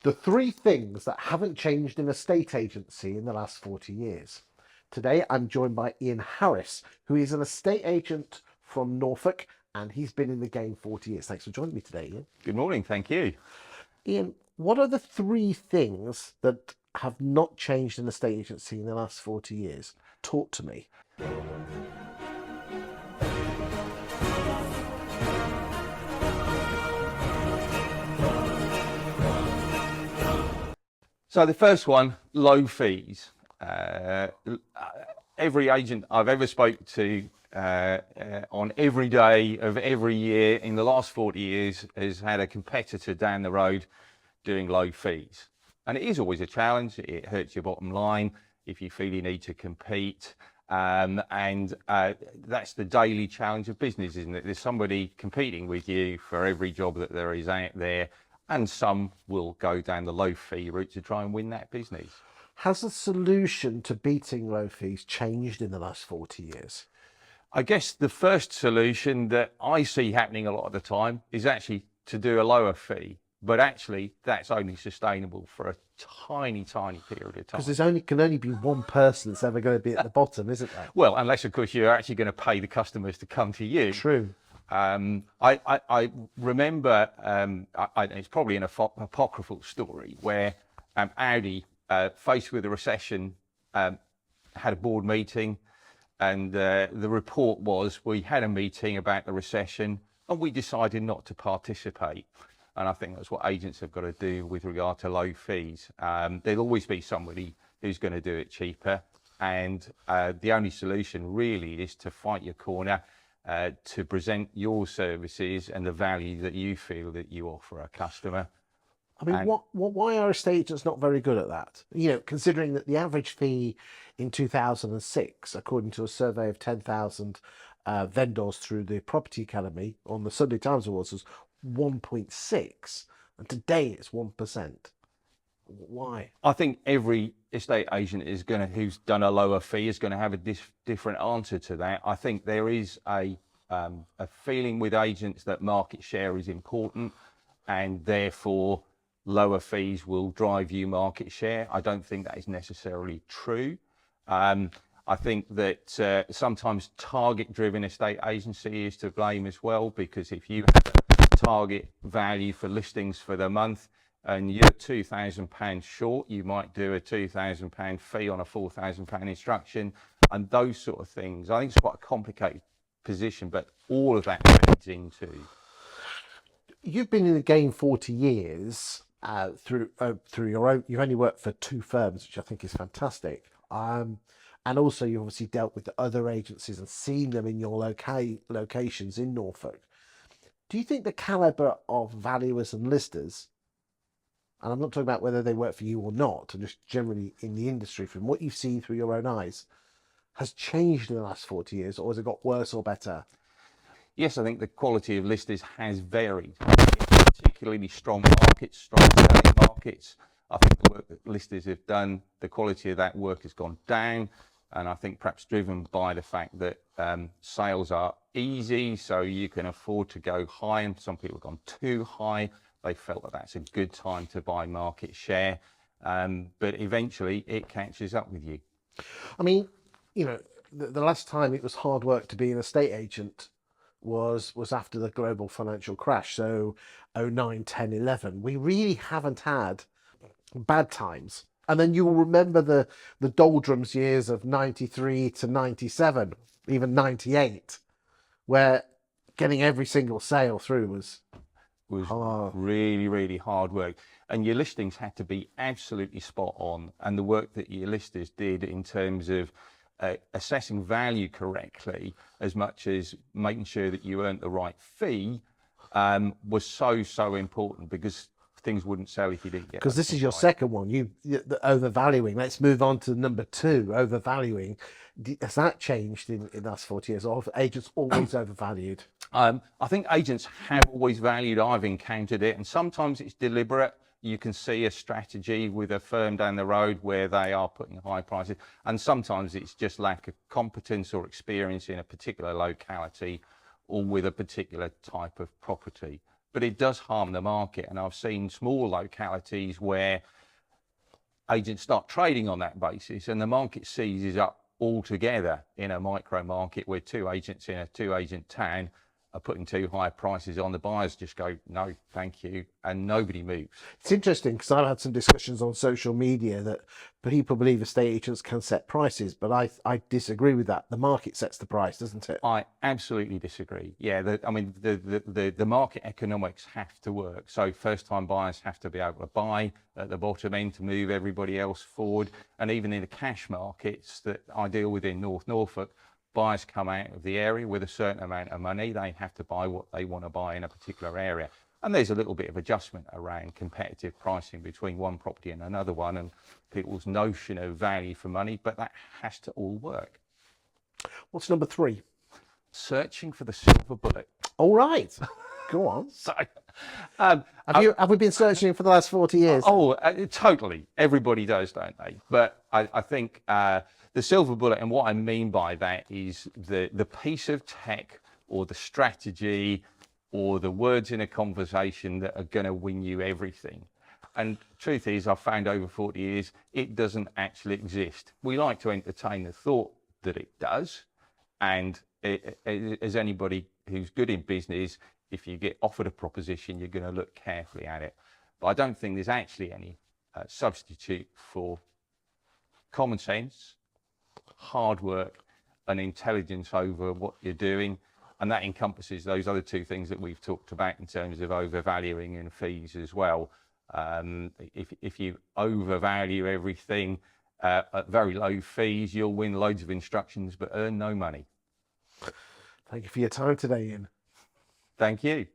The three things that haven't changed in a estate agency in the last 40 years. Today, I'm joined by Ian Harris, who is an estate agent from Norfolk, and he's been in the game 40 years. Thanks for joining me today, Ian. Good morning, thank you. Ian, what are the three things that have not changed in a estate agency in the last 40 years? Talk to me. So the first one, low fees. Every agent I've ever spoke to on every day of every year in the last 40 years has had a competitor down the road doing low fees. And it is always a challenge. It hurts your bottom line if you feel you need to compete. That's the daily challenge of business, isn't it? There's somebody competing with you for every job that there is out there, and some will go down the low fee route to try and win that business. Has the solution to beating low fees changed in the last 40 years? I guess the first solution that I see happening a lot of the time is actually to do a lower fee, but actually that's only sustainable for a tiny period of time. Because can only be one person that's ever going to be at the bottom, isn't there? Well, unless of course you're actually going to pay the customers to come to you. True. I remember, it's probably an apocryphal story, where Audi, faced with a recession, had a board meeting, and the report was, we had a meeting about the recession and we decided not to participate. And I think that's what agents have got to do with regard to low fees. There'll always be somebody who's going to do it cheaper, and the only solution really is to fight your corner, to present your services and the value that you feel that you offer a customer. I mean, why are estate agents not very good at that? You know, considering that the average fee in 2006, according to a survey of 10,000 vendors through the Property Academy on the Sunday Times Awards, was 1.6, and today it's 1%. Why? I think every estate agent who's done a lower fee is going to have a different answer to that. I think there is a feeling with agents that market share is important, and therefore lower fees will drive you market share. I don't think that is necessarily true. I think that sometimes target-driven estate agency is to blame as well, because if you have a target value for listings for the month and you're £2,000 short, you might do a £2,000 fee on a £4,000 instruction, and those sort of things. I think it's quite a complicated position, but all of that feeds into. You've been in the game 40 years. Through your own, you've only worked for two firms, which I think is fantastic. And also you obviously dealt with the other agencies and seen them in your locations in Norfolk. Do you think the calibre of valuers and listers, and I'm not talking about whether they work for you or not, and just generally in the industry, from what you've seen through your own eyes, has changed in the last 40 years, or has it got worse or better? Yes, I think the quality of listers has varied. Particularly strong markets, strong selling markets. I think the work that listers have done, the quality of that work has gone down, and I think perhaps driven by the fact that sales are easy, so you can afford to go high, and some people have gone too high. They felt that that's a good time to buy market share, but eventually it catches up with you. I mean, you know, the last time it was hard work to be an estate agent was after the global financial crash, so 09, 10, 11. We really haven't had bad times. And then you will remember the doldrums years of 93 to 97, even 98, where getting every single sale through was really hard work. And your listings had to be absolutely spot on. And the work that your listers did in terms of assessing value correctly, as much as making sure that you earned the right fee, was so important, because things wouldn't sell if you didn't get. Because this is your second one, the overvaluing. Let's move on to number two, overvaluing. Has that changed in the last 40 years, or have agents always overvalued? I think agents have always valued. I've encountered it, and sometimes it's deliberate. You can see a strategy with a firm down the road where they are putting high prices, and sometimes it's just lack of competence or experience in a particular locality or with a particular type of property. but it does harm the market. And I've seen small localities where agents start trading on that basis and the market seizes up altogether in a micro market where two agents in a two-agent town are putting too high prices on. The buyers just go, no, thank you, and nobody moves. It's interesting because I've had some discussions on social media that people believe estate agents can set prices, but I disagree with that. The market sets the price, doesn't it? I absolutely disagree. Yeah, the market economics have to work. So first-time buyers have to be able to buy at the bottom end to move everybody else forward. And even in the cash markets that I deal with in North Norfolk, buyers come out of the area with a certain amount of money. They have to buy what they want to buy in a particular area. And there's a little bit of adjustment around competitive pricing between one property and another one and people's notion of value for money, but that has to all work. What's number 3? Searching for the silver bullet. All right, go on. So, Have we been searching for the last 40 years? Totally. Everybody does, don't they? But I think the silver bullet, and what I mean by that is the piece of tech or the strategy or the words in a conversation that are going to win you everything. And truth is, I've found over 40 years, it doesn't actually exist. We like to entertain the thought that it does. And as anybody who's good in business, if you get offered a proposition, you're going to look carefully at it. But I don't think there's actually any substitute for common sense, hard work, and intelligence over what you're doing. And that encompasses those other two things that we've talked about in terms of overvaluing and fees as well. If you overvalue everything at very low fees, you'll win loads of instructions but earn no money. Thank you for your time today, Ian. Thank you.